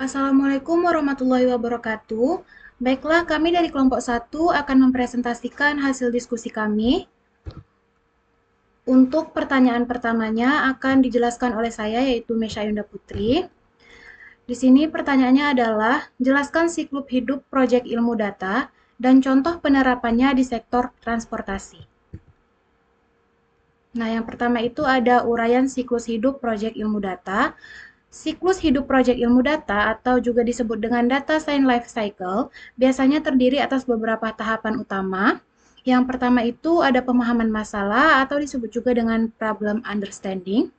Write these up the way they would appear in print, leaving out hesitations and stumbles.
Assalamualaikum warahmatullahi wabarakatuh. Baiklah, kami dari kelompok 1 akan mempresentasikan hasil diskusi kami. Untuk pertanyaan pertamanya akan dijelaskan oleh saya, yaitu Mesha Yunda Putri. Di sini pertanyaannya adalah, jelaskan siklus hidup proyek ilmu data dan contoh penerapannya di sektor transportasi. Nah, yang pertama itu ada uraian siklus hidup proyek ilmu data. Siklus hidup proyek ilmu data atau juga disebut dengan data science life cycle biasanya terdiri atas beberapa tahapan utama. Yang pertama itu ada pemahaman masalah atau disebut juga dengan problem understanding,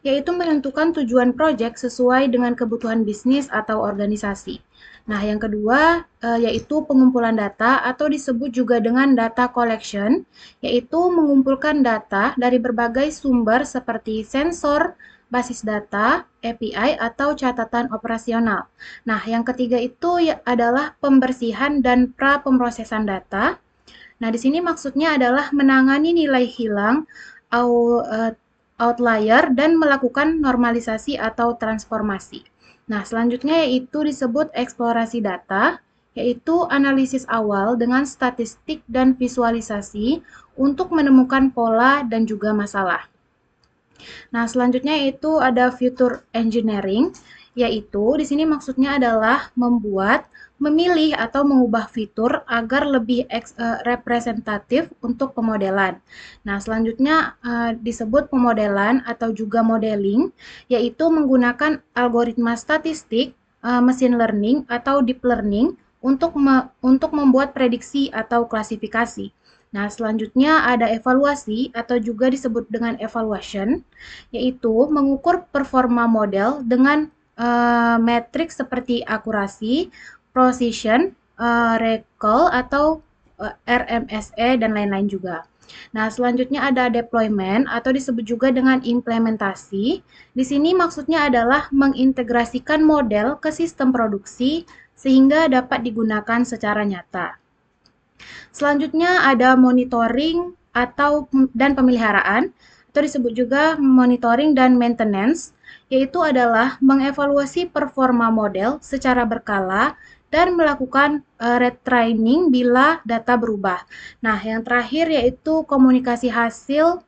yaitu menentukan tujuan proyek sesuai dengan kebutuhan bisnis atau organisasi. Nah, yang kedua yaitu pengumpulan data atau disebut juga dengan data collection, yaitu mengumpulkan data dari berbagai sumber seperti sensor, basis data, API, atau catatan operasional. Nah, yang ketiga itu adalah pembersihan dan pra-pemrosesan data. Nah, di sini maksudnya adalah menangani nilai hilang, outlier, dan melakukan normalisasi atau transformasi. Nah, selanjutnya yaitu disebut eksplorasi data, yaitu analisis awal dengan statistik dan visualisasi untuk menemukan pola dan juga masalah. Nah, selanjutnya itu ada future engineering, yaitu di sini maksudnya adalah memilih atau mengubah fitur agar lebih representatif untuk pemodelan. Nah, selanjutnya disebut pemodelan atau juga modeling, yaitu menggunakan algoritma statistik, machine learning atau deep learning untuk membuat prediksi atau klasifikasi. Nah, selanjutnya ada evaluasi atau juga disebut dengan evaluation, yaitu mengukur performa model dengan metrik seperti akurasi, precision, recall, atau RMSE, dan lain-lain juga. Nah, selanjutnya ada deployment atau disebut juga dengan implementasi. Di sini maksudnya adalah mengintegrasikan model ke sistem produksi sehingga dapat digunakan secara nyata. Selanjutnya ada monitoring dan pemeliharaan atau disebut juga monitoring dan maintenance, yaitu adalah mengevaluasi performa model secara berkala dan melakukan retraining bila data berubah. Nah, yang terakhir yaitu komunikasi hasil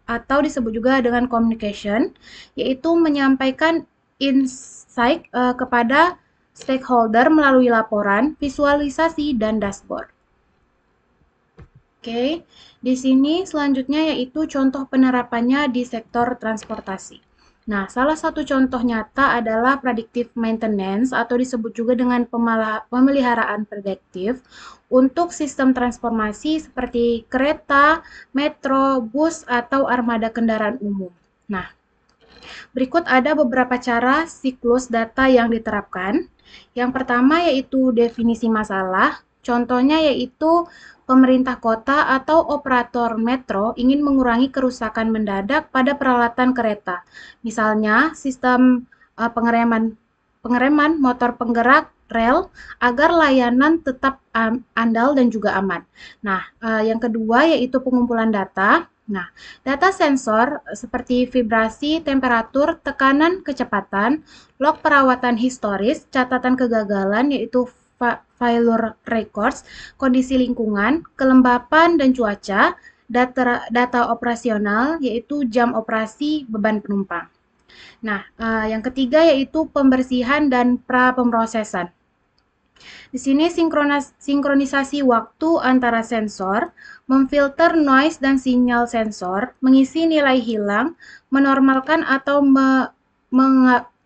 atau disebut juga dengan communication, yaitu menyampaikan insight kepada stakeholder melalui laporan, visualisasi, dan dashboard. Oke, di sini selanjutnya yaitu contoh penerapannya di sektor transportasi. Nah, salah satu contoh nyata adalah predictive maintenance atau disebut juga dengan pemeliharaan prediktif untuk sistem transformasi seperti kereta, metro, bus, atau armada kendaraan umum. Nah, berikut ada beberapa cara siklus data yang diterapkan. Yang pertama yaitu definisi masalah. Contohnya yaitu pemerintah kota atau operator metro ingin mengurangi kerusakan mendadak pada peralatan kereta. Misalnya sistem pengereman motor penggerak rel agar layanan tetap andal dan juga aman. Nah, yang kedua yaitu pengumpulan data. Nah, data sensor seperti vibrasi, temperatur, tekanan, kecepatan, log perawatan historis, catatan kegagalan yaitu failure records, kondisi lingkungan, kelembapan dan cuaca, data operasional yaitu jam operasi, beban penumpang. Nah, yang ketiga yaitu pembersihan dan pra-pemrosesan. Di sini sinkronisasi waktu antara sensor, memfilter noise dan sinyal sensor, mengisi nilai hilang, menormalkan atau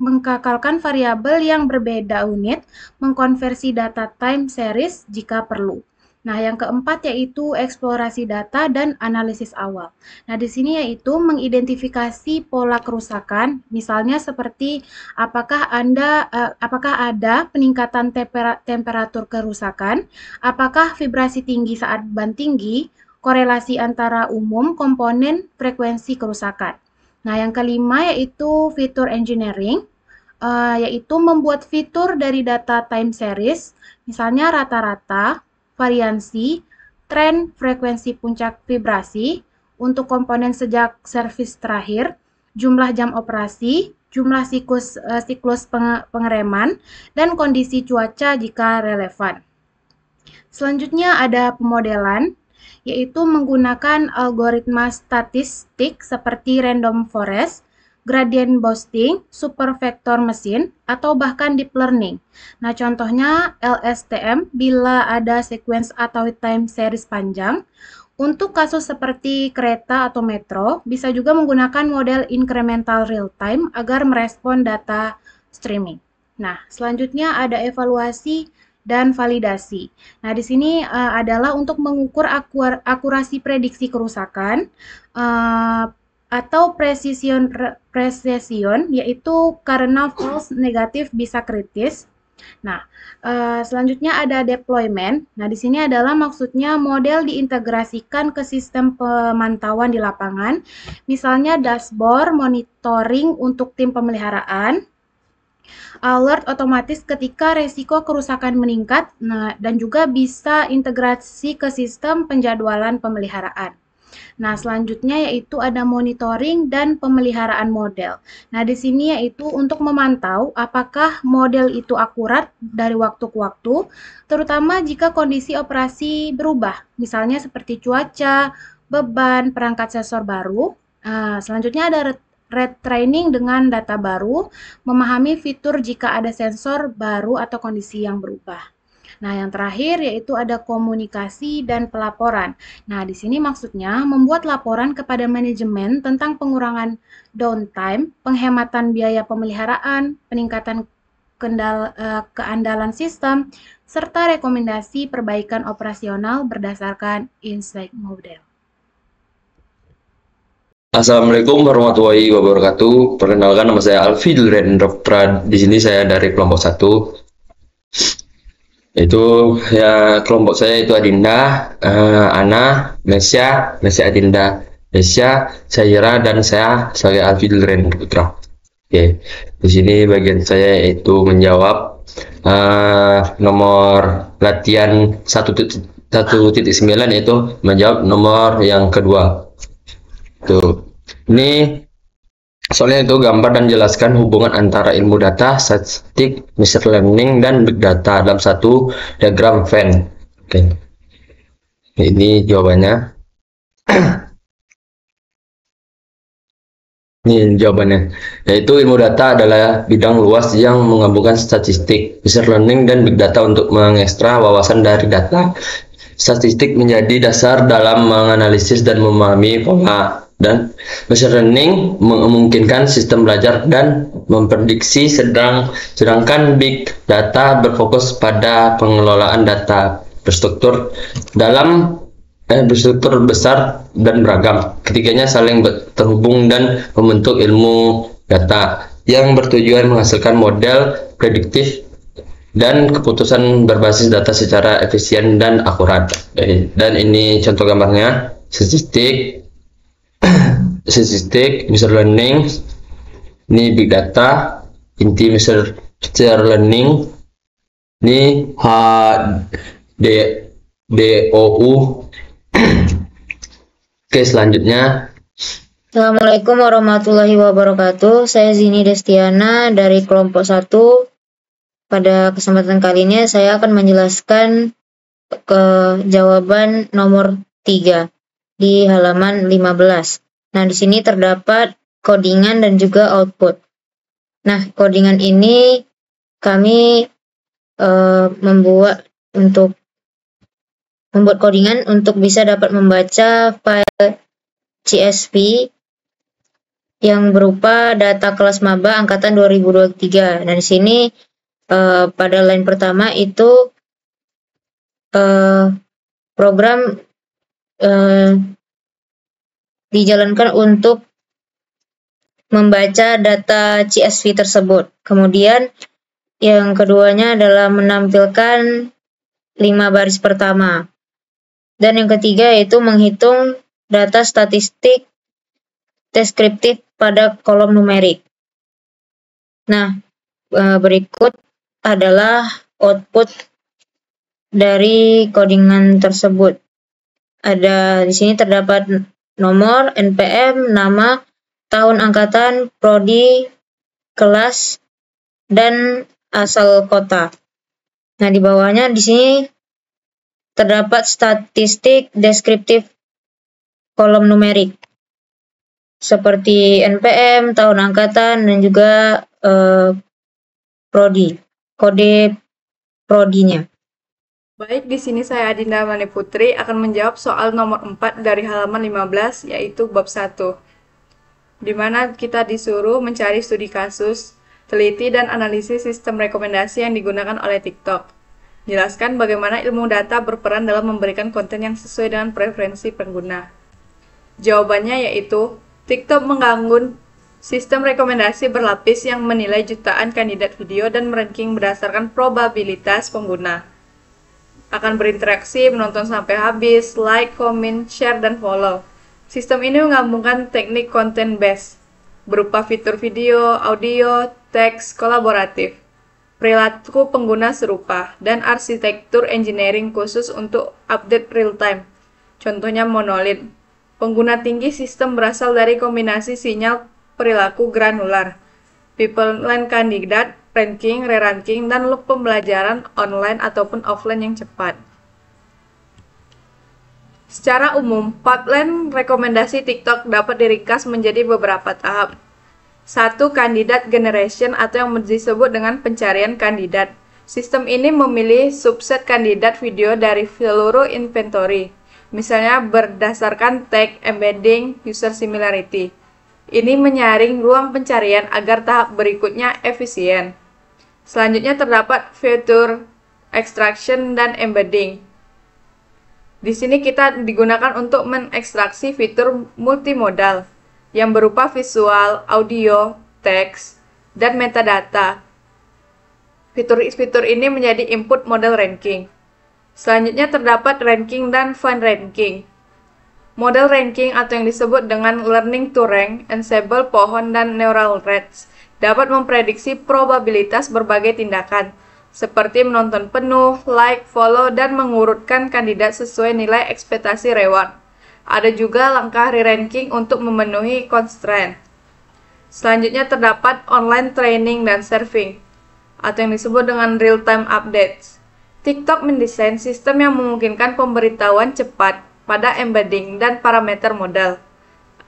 mengkakalkan variabel yang berbeda unit, mengkonversi data time series jika perlu. Nah, yang keempat yaitu eksplorasi data dan analisis awal. Nah, di sini yaitu mengidentifikasi pola kerusakan, misalnya seperti apakah ada peningkatan temperatur kerusakan, apakah vibrasi tinggi saat beban tinggi, korelasi antara umum, komponen, frekuensi kerusakan. Nah, yang kelima yaitu fitur engineering, yaitu membuat fitur dari data time series, misalnya rata-rata, variansi, tren, frekuensi puncak vibrasi, untuk komponen sejak servis terakhir, jumlah jam operasi, jumlah siklus pengereman, dan kondisi cuaca jika relevan. Selanjutnya ada pemodelan, yaitu menggunakan algoritma statistik seperti random forest, gradient boosting, supervector machine, atau bahkan deep learning. Nah, contohnya LSTM bila ada sequence atau time series panjang. Untuk kasus seperti kereta atau metro, bisa juga menggunakan model incremental real time agar merespon data streaming. Nah, selanjutnya ada evaluasi dan validasi. Nah, di sini adalah untuk mengukur akurasi prediksi kerusakan atau precision, yaitu karena false negatif bisa kritis. Nah, selanjutnya ada deployment. Nah, di sini adalah maksudnya model diintegrasikan ke sistem pemantauan di lapangan, misalnya dashboard, monitoring untuk tim pemeliharaan, alert otomatis ketika resiko kerusakan meningkat, dan juga bisa integrasi ke sistem penjadwalan pemeliharaan. Nah, selanjutnya yaitu ada monitoring dan pemeliharaan model. Nah, di sini yaitu untuk memantau apakah model itu akurat dari waktu ke waktu, terutama jika kondisi operasi berubah, misalnya seperti cuaca, beban, perangkat sensor baru. Selanjutnya ada retraining dengan data baru, memahami fitur jika ada sensor baru atau kondisi yang berubah. Nah, yang terakhir yaitu ada komunikasi dan pelaporan. Nah, di sini maksudnya membuat laporan kepada manajemen tentang pengurangan downtime, penghematan biaya pemeliharaan, peningkatan keandalan sistem, serta rekomendasi perbaikan operasional berdasarkan insight model. Assalamualaikum warahmatullahi wabarakatuh. Perkenalkan, nama saya Alfi Dulrendra. Di sini saya dari kelompok 1. Itu ya, kelompok saya itu Adinda, Ana, Mesya Adinda, Desya, Syahira, dan saya sebagai Alfi Dulrendra Putra. Oke, di sini bagian saya itu menjawab nomor latihan 1.9, yaitu menjawab nomor yang kedua. Tuh, ini soalnya itu gambar dan jelaskan hubungan antara ilmu data, statistik, machine learning, dan big data dalam satu diagram Venn. Oke. Ini jawabannya. Ini jawabannya. Yaitu ilmu data adalah bidang luas yang menggabungkan statistik, machine learning, dan big data untuk mengekstra wawasan dari data. Statistik menjadi dasar dalam menganalisis dan memahami pola, dan machine learning memungkinkan sistem belajar dan memprediksi, sedangkan big data berfokus pada pengelolaan data berstruktur besar dan beragam. Ketiganya saling terhubung dan membentuk ilmu data yang bertujuan menghasilkan model prediktif dan keputusan berbasis data secara efisien dan akurat. Dan ini contoh gambarnya: statistik, machine learning, ini big data, inti machine learning, ini HDOU. Oke, selanjutnya. Assalamualaikum warahmatullahi wabarakatuh. Saya Zini Destiana dari kelompok 1. Pada kesempatan kali ini saya akan menjelaskan jawaban nomor 3 di halaman 15. Nah, di sini terdapat codingan dan juga output. Nah, codingan ini kami membuat codingan untuk bisa dapat membaca file CSV yang berupa data kelas maba angkatan 2023. Nah, di sini pada line pertama itu program dijalankan untuk membaca data CSV tersebut. Kemudian yang keduanya adalah menampilkan 5 baris pertama. Dan yang ketiga yaitu menghitung data statistik deskriptif pada kolom numerik. Nah, berikut adalah output dari codingan tersebut. Ada di sini terdapat nomor, NPM, nama, tahun angkatan, prodi, kelas, dan asal kota. Nah, di bawahnya di sini terdapat statistik deskriptif kolom numerik seperti NPM, tahun angkatan, dan juga prodi, kode prodinya. Baik, di sini saya Adinda Mani Putri akan menjawab soal nomor 4 dari halaman 15, yaitu bab 1. Di mana kita disuruh mencari studi kasus, teliti dan analisis sistem rekomendasi yang digunakan oleh TikTok. Jelaskan bagaimana ilmu data berperan dalam memberikan konten yang sesuai dengan preferensi pengguna. Jawabannya yaitu, TikTok membangun sistem rekomendasi berlapis yang menilai jutaan kandidat video dan meranking berdasarkan probabilitas pengguna akan berinteraksi, menonton sampai habis, like, comment, share, dan follow. Sistem ini menggabungkan teknik content based, berupa fitur video, audio, teks, kolaboratif, perilaku pengguna serupa, dan arsitektur engineering khusus untuk update real time. Contohnya monolit. Pengguna tinggi sistem berasal dari kombinasi sinyal perilaku granular, pipeline kandidat, ranking, re-ranking, dan loop pembelajaran online ataupun offline yang cepat. Secara umum, pipeline rekomendasi TikTok dapat diringkas menjadi beberapa tahap. 1. Kandidat generation atau yang disebut dengan pencarian kandidat. Sistem ini memilih subset kandidat video dari seluruh inventory, misalnya berdasarkan tag, embedding, user similarity. Ini menyaring ruang pencarian agar tahap berikutnya efisien. Selanjutnya terdapat fitur extraction dan embedding. Di sini kita digunakan untuk mengekstraksi fitur multimodal yang berupa visual, audio, teks, dan metadata. Fitur-fitur ini menjadi input model ranking. Selanjutnya terdapat ranking dan fine ranking. Model ranking atau yang disebut dengan learning to rank, ensemble pohon, dan neural nets dapat memprediksi probabilitas berbagai tindakan, seperti menonton penuh, like, follow, dan mengurutkan kandidat sesuai nilai ekspektasi reward. Ada juga langkah re-ranking untuk memenuhi constraint. Selanjutnya terdapat online training dan serving, atau yang disebut dengan real-time updates. TikTok mendesain sistem yang memungkinkan pemberitahuan cepat pada embedding dan parameter modal,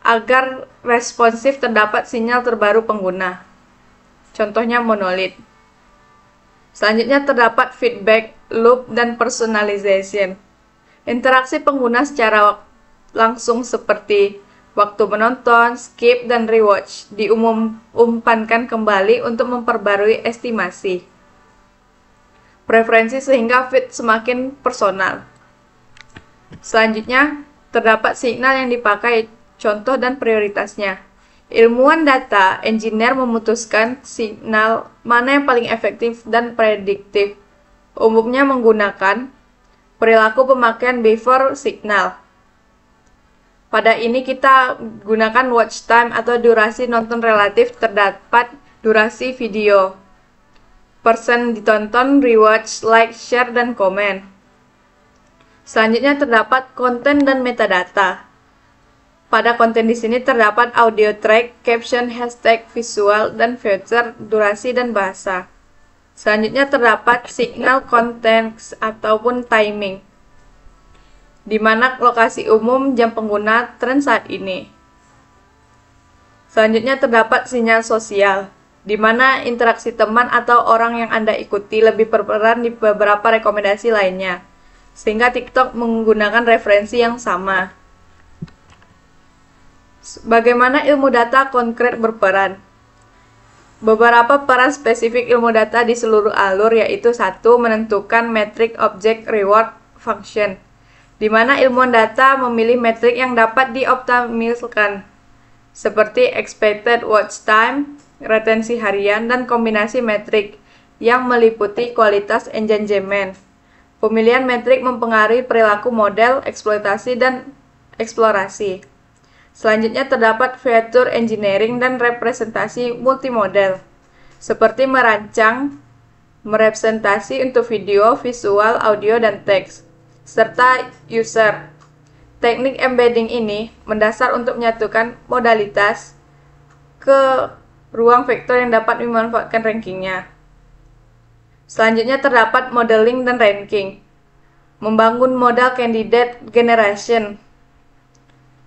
agar responsif terdapat sinyal terbaru pengguna. Contohnya monolit. Selanjutnya terdapat feedback, loop, dan personalization. Interaksi pengguna secara langsung seperti waktu menonton, skip, dan rewatch diumpankan kembali untuk memperbarui estimasi preferensi sehingga feed semakin personal. Selanjutnya, terdapat signal yang dipakai, contoh dan prioritasnya. Ilmuwan data, engineer memutuskan signal mana yang paling efektif dan prediktif. Umumnya menggunakan perilaku pemakaian behavior signal. Pada ini kita gunakan watch time atau durasi nonton relatif, terdapat durasi video, persen ditonton, rewatch, like, share, dan komen. Selanjutnya terdapat konten dan metadata. Pada konten di sini terdapat audio track, caption, hashtag, visual, dan feature, durasi, dan bahasa. Selanjutnya terdapat signal, konteks, ataupun timing, di mana lokasi umum, jam pengguna, tren saat ini. Selanjutnya terdapat sinyal sosial, di mana interaksi teman atau orang yang Anda ikuti lebih berperan di beberapa rekomendasi lainnya, sehingga TikTok menggunakan referensi yang sama. Bagaimana ilmu data konkret berperan? Beberapa peran spesifik ilmu data di seluruh alur yaitu 1. Menentukan metrik objek reward function, di mana ilmuwan data memilih metrik yang dapat dioptimalkan, seperti expected watch time, retensi harian, dan kombinasi metrik yang meliputi kualitas engagement. Pemilihan metrik mempengaruhi perilaku model, eksploitasi, dan eksplorasi. Selanjutnya terdapat feature engineering dan representasi multimodal, seperti merancang, merepresentasi untuk video, visual, audio, dan teks, serta user. Teknik embedding ini mendasar untuk menyatukan modalitas ke ruang vektor yang dapat dimanfaatkan rankingnya. Selanjutnya terdapat modeling dan ranking, membangun modal candidate generation,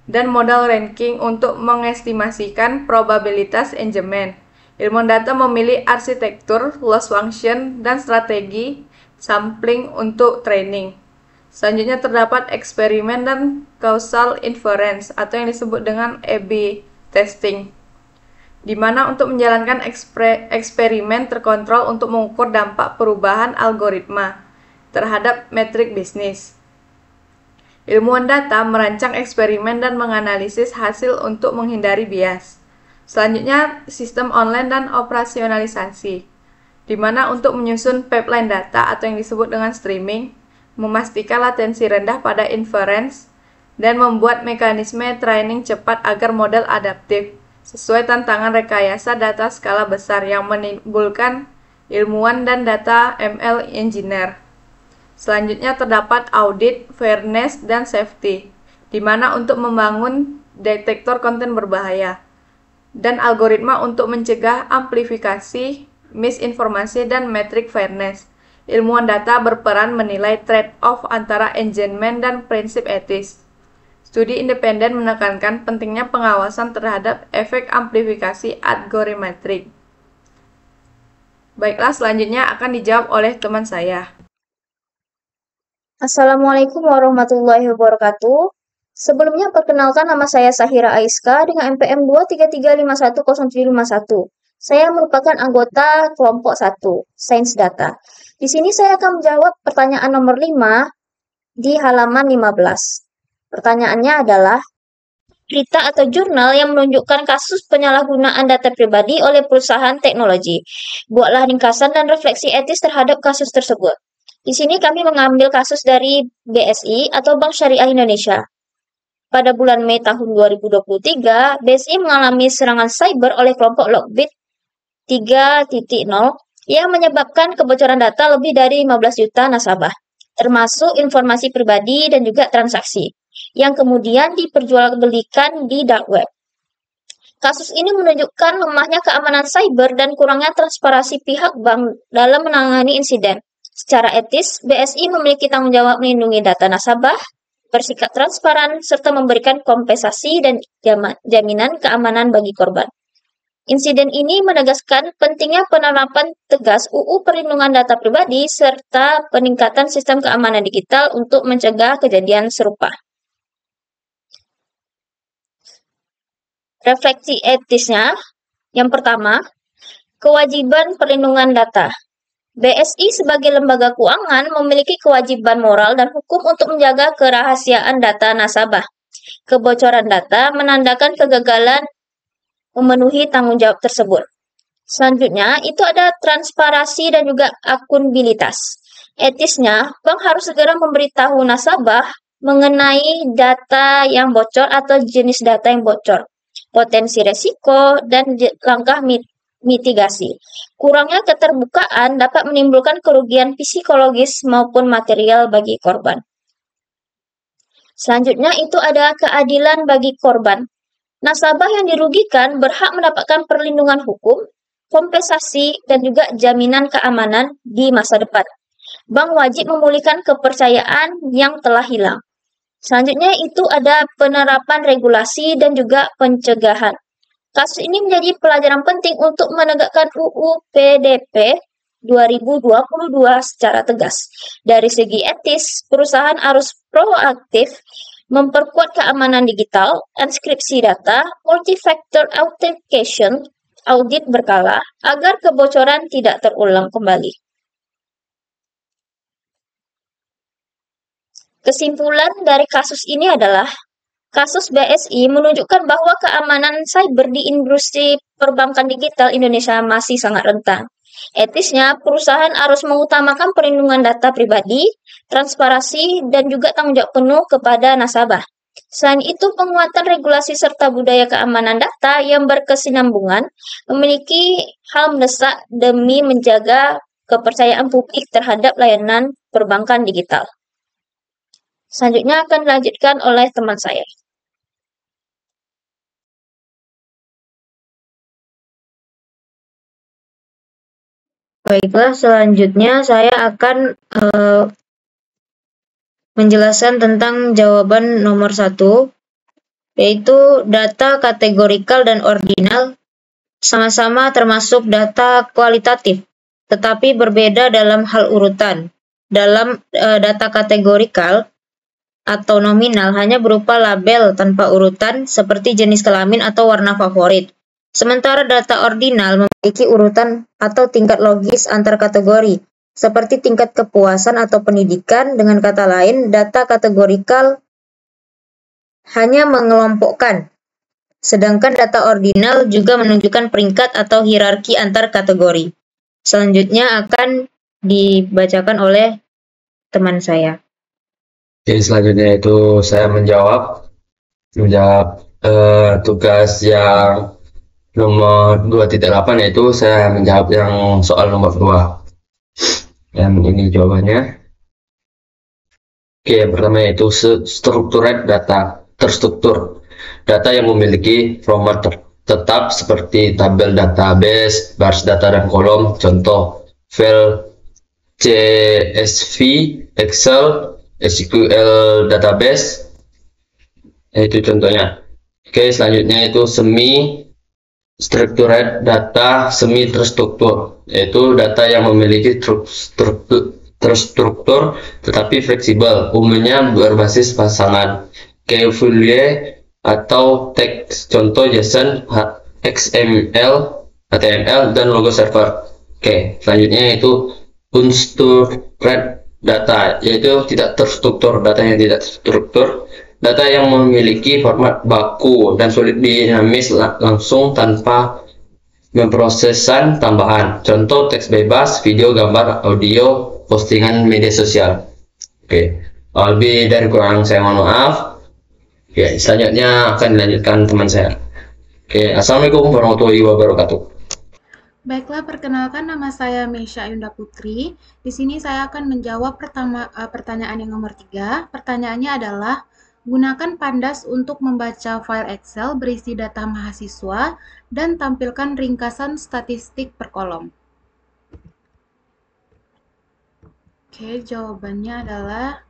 dan modal ranking untuk mengestimasikan probabilitas engagement. Ilmuwan data memilih arsitektur, loss function, dan strategi sampling untuk training. Selanjutnya terdapat eksperimen dan causal inference atau yang disebut dengan A/B testing, di mana untuk menjalankan eksperimen terkontrol untuk mengukur dampak perubahan algoritma terhadap metrik bisnis. Ilmuwan data merancang eksperimen dan menganalisis hasil untuk menghindari bias. Selanjutnya, sistem online dan operasionalisasi, di mana untuk menyusun pipeline data atau yang disebut dengan streaming, memastikan latensi rendah pada inference, dan membuat mekanisme training cepat agar model adaptif, sesuai tantangan rekayasa data skala besar yang menimbulkan ilmuwan dan data ML engineer. Selanjutnya terdapat audit, fairness, dan safety, di mana untuk membangun detektor konten berbahaya, dan algoritma untuk mencegah amplifikasi, misinformasi, dan metrik fairness. Ilmuwan data berperan menilai trade-off antara engagement dan prinsip etis. Studi independen menekankan pentingnya pengawasan terhadap efek amplifikasi algoritmatik. Baiklah, selanjutnya akan dijawab oleh teman saya. Assalamualaikum warahmatullahi wabarakatuh. Sebelumnya perkenalkan, nama saya Sahira Aiska dengan NPM 233510751. Saya merupakan anggota kelompok 1, Sains Data. Di sini saya akan menjawab pertanyaan nomor 5 di halaman 15. Pertanyaannya adalah, berita atau jurnal yang menunjukkan kasus penyalahgunaan data pribadi oleh perusahaan teknologi. Buatlah ringkasan dan refleksi etis terhadap kasus tersebut. Di sini kami mengambil kasus dari BSI atau Bank Syariah Indonesia. Pada bulan Mei tahun 2023, BSI mengalami serangan cyber oleh kelompok Lockbit 3.0 yang menyebabkan kebocoran data lebih dari 15 juta nasabah, termasuk informasi pribadi dan juga transaksi, yang kemudian diperjualbelikan di dark web. Kasus ini menunjukkan lemahnya keamanan cyber dan kurangnya transparansi pihak bank dalam menangani insiden. Secara etis, BSI memiliki tanggung jawab melindungi data nasabah, bersikap transparan, serta memberikan kompensasi dan jaminan keamanan bagi korban. Insiden ini menegaskan pentingnya penerapan tegas UU Perlindungan Data Pribadi serta peningkatan sistem keamanan digital untuk mencegah kejadian serupa. Refleksi etisnya, yang pertama, kewajiban perlindungan data. BSI sebagai lembaga keuangan memiliki kewajiban moral dan hukum untuk menjaga kerahasiaan data nasabah. Kebocoran data menandakan kegagalan memenuhi tanggung jawab tersebut. Selanjutnya, itu ada transparansi dan juga akuntabilitas. Etisnya, bank harus segera memberitahu nasabah mengenai data yang bocor atau jenis data yang bocor, potensi resiko, dan langkah mitigasi. Kurangnya keterbukaan dapat menimbulkan kerugian psikologis maupun material bagi korban. Selanjutnya itu ada keadilan bagi korban. Nasabah yang dirugikan berhak mendapatkan perlindungan hukum, kompensasi, dan juga jaminan keamanan di masa depan. Bank wajib memulihkan kepercayaan yang telah hilang. Selanjutnya itu ada penerapan regulasi dan juga pencegahan. Kasus ini menjadi pelajaran penting untuk menegakkan UU PDP 2022 secara tegas. Dari segi etis, perusahaan harus proaktif memperkuat keamanan digital, enkripsi data, multi-factor authentication, audit berkala, agar kebocoran tidak terulang kembali. Kesimpulan dari kasus ini adalah, kasus BSI menunjukkan bahwa keamanan cyber di industri perbankan digital Indonesia masih sangat rentan. Etisnya, perusahaan harus mengutamakan perlindungan data pribadi, transparansi, dan juga tanggung jawab penuh kepada nasabah. Selain itu, penguatan regulasi serta budaya keamanan data yang berkesinambungan memiliki hal mendesak demi menjaga kepercayaan publik terhadap layanan perbankan digital. Selanjutnya akan dilanjutkan oleh teman saya. Baiklah, selanjutnya saya akan menjelaskan tentang jawaban nomor 1, yaitu data kategorikal dan ordinal sama-sama termasuk data kualitatif, tetapi berbeda dalam hal urutan. Dalam data kategorikal atau nominal hanya berupa label tanpa urutan seperti jenis kelamin atau warna favorit. Sementara data ordinal memiliki urutan atau tingkat logis antar kategori, seperti tingkat kepuasan atau pendidikan. Dengan kata lain, data kategorikal hanya mengelompokkan, sedangkan data ordinal juga menunjukkan peringkat atau hierarki antar kategori. Selanjutnya akan dibacakan oleh teman saya. Jadi selanjutnya itu saya menjawab tugas yang nomor 2.8, yaitu saya menjawab yang soal nomor 2. Dan ini jawabannya. Oke, yang pertama yaitu structured data, terstruktur. Data yang memiliki format tetap seperti tabel database, baris data dan kolom. Contoh, file CSV, Excel, SQL database. Itu contohnya. Oke, selanjutnya itu semi-structured data, semi terstruktur, yaitu data yang memiliki terstruktur tetapi fleksibel, umumnya berbasis pasangan, kayak file atau teks. Contoh JSON, XML, HTML, dan logo server. Oke, selanjutnya yaitu unstructured data, yaitu tidak terstruktur, data yang tidak terstruktur, data yang memiliki format baku dan sulit dinamis langsung tanpa memprosesan tambahan. Contoh teks bebas, video, gambar, audio, postingan media sosial. Oke, lebih dari kurang saya mohon maaf. Oke, selanjutnya akan dilanjutkan teman saya. Oke, assalamualaikum warahmatullahi wabarakatuh. Baiklah, perkenalkan, nama saya Meisha Yunda Putri. Di sini saya akan menjawab pertanyaan yang nomor 3. Pertanyaannya adalah, gunakan Pandas untuk membaca file Excel berisi data mahasiswa dan tampilkan ringkasan statistik per kolom. Oke, jawabannya adalah,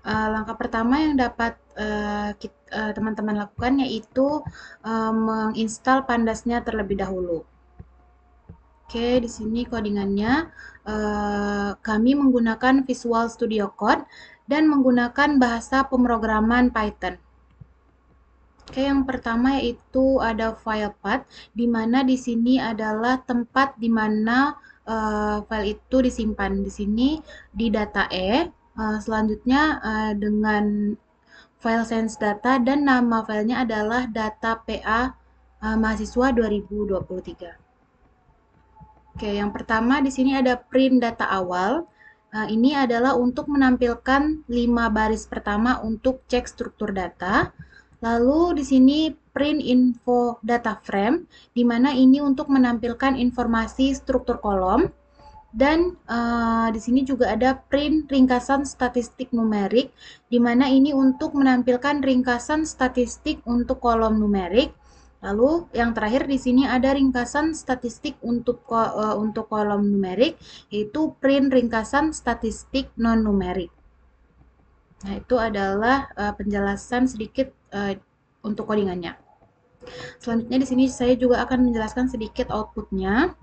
langkah pertama yang dapat teman-teman lakukan yaitu menginstal Pandasnya terlebih dahulu. Oke, di sini codingannya kami menggunakan Visual Studio Code dan menggunakan bahasa pemrograman Python. Oke, yang pertama yaitu ada file path, di mana di sini adalah tempat di mana file itu disimpan. Di sini di data E. Selanjutnya dengan file sense data dan nama filenya adalah data PA mahasiswa 2023. Oke, yang pertama di sini ada print data awal. Ini adalah untuk menampilkan 5 baris pertama untuk cek struktur data. Lalu di sini print info data frame, di mana ini untuk menampilkan informasi struktur kolom. Dan di sini juga ada print ringkasan statistik numerik, di mana ini untuk menampilkan ringkasan statistik untuk kolom numerik. Lalu yang terakhir di sini ada ringkasan statistik untuk kolom numerik, yaitu print ringkasan statistik non numerik. Nah, itu adalah penjelasan sedikit untuk codingannya. Selanjutnya di sini saya juga akan menjelaskan sedikit outputnya.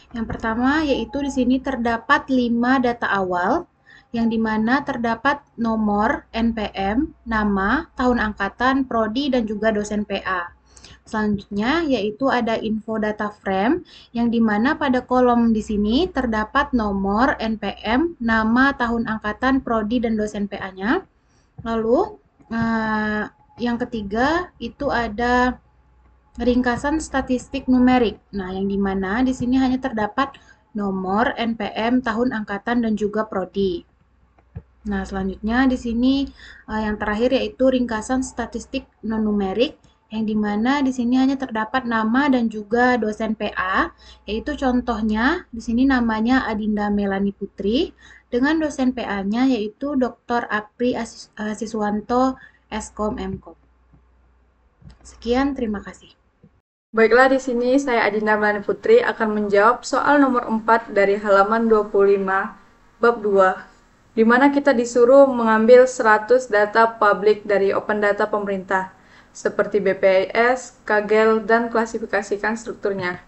Yang pertama yaitu di sini terdapat 5 data awal, yang dimana terdapat nomor, NPM, nama, tahun angkatan, prodi, dan juga dosen PA. Selanjutnya yaitu ada info data frame, yang dimana pada kolom di sini terdapat nomor, NPM, nama, tahun angkatan, prodi, dan dosen PA-nya. Lalu yang ketiga itu ada ringkasan statistik numerik. Nah, yang dimana di sini hanya terdapat nomor, NPM, tahun angkatan, dan juga prodi. Nah, selanjutnya di sini yang terakhir yaitu ringkasan statistik non numerik, yang dimana di sini hanya terdapat nama dan juga dosen PA, yaitu contohnya di sini namanya Adinda Melani Putri dengan dosen PA-nya yaitu Dr. Apri Siswanto Skom Mkom. Sekian, terima kasih. Baiklah, di sini saya Adinda Melani Putri akan menjawab soal nomor 4 dari halaman 25 bab 2, di mana kita disuruh mengambil 100 data publik dari Open Data pemerintah, seperti BPS, Kagel, dan klasifikasikan strukturnya.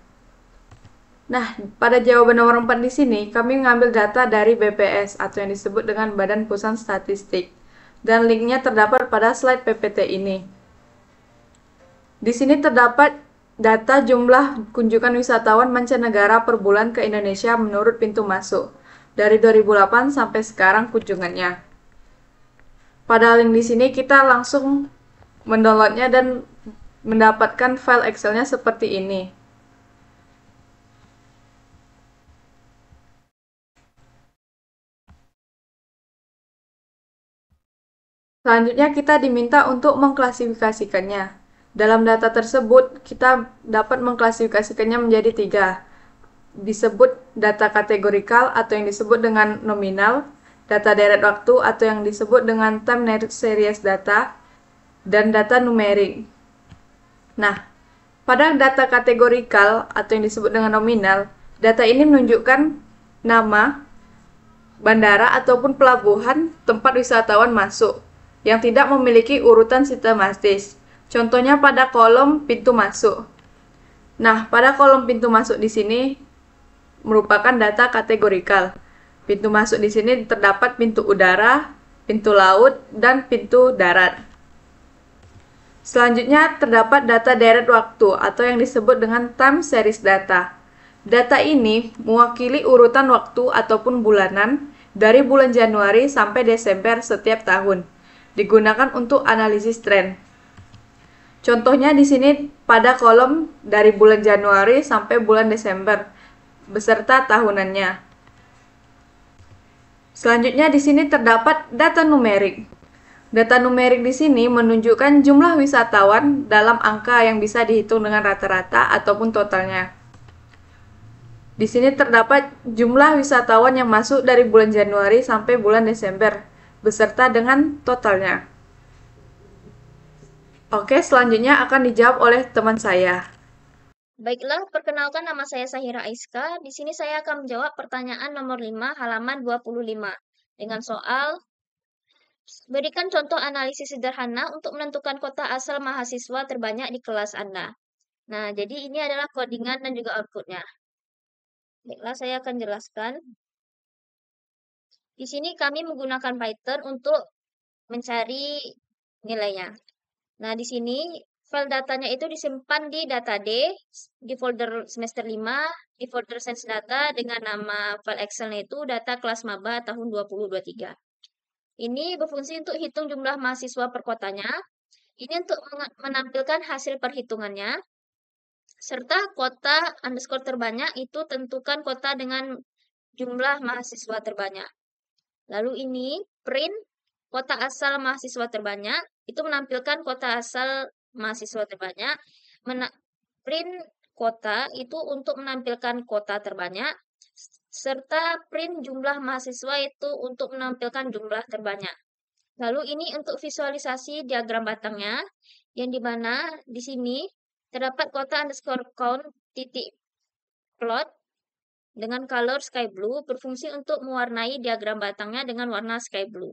Nah, pada jawaban nomor 4 di sini, kami mengambil data dari BPS atau yang disebut dengan Badan Pusat Statistik, dan linknya terdapat pada slide PPT ini. Di sini terdapat data jumlah kunjungan wisatawan mancanegara per bulan ke Indonesia menurut pintu masuk, dari 2008 sampai sekarang kunjungannya. Pada link di sini kita langsung mendownloadnya dan mendapatkan file Excel-nya seperti ini. Selanjutnya kita diminta untuk mengklasifikasikannya. Dalam data tersebut, kita dapat mengklasifikasikannya menjadi 3. Disebut data kategorikal atau yang disebut dengan nominal, data deret waktu atau yang disebut dengan time series data, dan data numerik. Nah, pada data kategorikal atau yang disebut dengan nominal, data ini menunjukkan nama, bandara ataupun pelabuhan tempat wisatawan masuk yang tidak memiliki urutan sistematis. Contohnya pada kolom pintu masuk. Nah, pada kolom pintu masuk di sini merupakan data kategorikal. Pintu masuk di sini terdapat pintu udara, pintu laut, dan pintu darat. Selanjutnya terdapat data deret waktu atau yang disebut dengan time series data. Data ini mewakili urutan waktu ataupun bulanan dari bulan Januari sampai Desember setiap tahun, digunakan untuk analisis tren. Contohnya di sini pada kolom dari bulan Januari sampai bulan Desember beserta tahunannya. Selanjutnya di sini terdapat data numerik. Data numerik di sini menunjukkan jumlah wisatawan dalam angka yang bisa dihitung dengan rata-rata ataupun totalnya. Di sini terdapat jumlah wisatawan yang masuk dari bulan Januari sampai bulan Desember beserta dengan totalnya. Oke, selanjutnya akan dijawab oleh teman saya. Baiklah, perkenalkan nama saya Sahira Aiska. Di sini saya akan menjawab pertanyaan nomor 5 halaman 25 dengan soal berikan contoh analisis sederhana untuk menentukan kota asal mahasiswa terbanyak di kelas Anda. Nah, jadi ini adalah codingan dan juga outputnya. Baiklah, saya akan jelaskan. Di sini kami menggunakan Python untuk mencari nilainya. Nah, di sini file datanya itu disimpan di data D, di folder semester 5, di folder Science Data dengan nama file Excel-nya itu data kelas maba tahun 2023. Ini berfungsi untuk hitung jumlah mahasiswa per kotanya. Ini untuk menampilkan hasil perhitungannya. Serta kota underscore terbanyak itu tentukan kota dengan jumlah mahasiswa terbanyak. Lalu ini print kota asal mahasiswa terbanyak, itu menampilkan kota asal mahasiswa terbanyak. Print kota itu untuk menampilkan kota terbanyak, serta print jumlah mahasiswa itu untuk menampilkan jumlah terbanyak. Lalu ini untuk visualisasi diagram batangnya, yang dimana di sini terdapat kota underscore count titik plot dengan color sky blue berfungsi untuk mewarnai diagram batangnya dengan warna sky blue.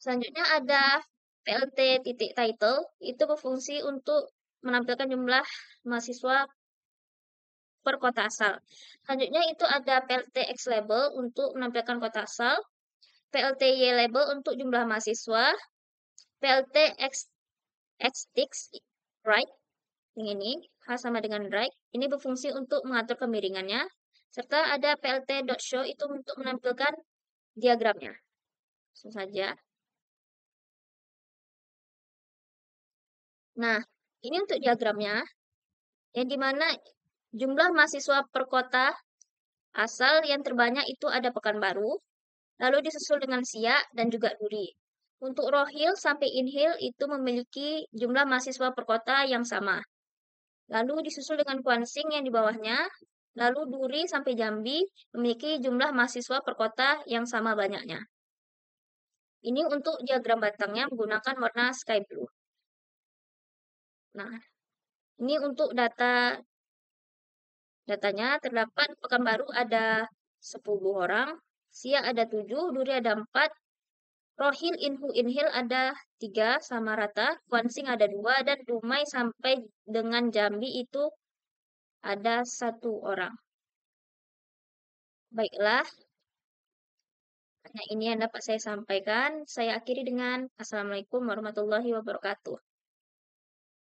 Selanjutnya ada PLT titik title, itu berfungsi untuk menampilkan jumlah mahasiswa per kota asal. Selanjutnya itu ada PLT X label untuk menampilkan kota asal, PLT Y label untuk jumlah mahasiswa, PLT X right, yang ini sama dengan right, ini berfungsi untuk mengatur kemiringannya, serta ada PLT.show itu untuk menampilkan diagramnya. Langsung saja. Nah, ini untuk diagramnya, yang dimana jumlah mahasiswa per kota asal yang terbanyak itu ada Pekanbaru, lalu disusul dengan Siak dan juga Duri. Untuk Rohil sampai Inhil itu memiliki jumlah mahasiswa per kota yang sama. Lalu disusul dengan Kuansing yang di bawahnya, lalu Duri sampai Jambi memiliki jumlah mahasiswa per kota yang sama banyaknya. Ini untuk diagram batangnya menggunakan warna sky blue. Nah, Ini untuk datanya terdapat Pekanbaru ada 10 orang, Siak ada 7, Duri ada 4, Rohil, Inhu, Inhil ada 3 sama rata, Kuansing ada 2, dan Dumai sampai dengan Jambi itu ada 1 orang. Baiklah, hanya ini yang dapat saya sampaikan. Saya akhiri dengan Assalamualaikum warahmatullahi wabarakatuh.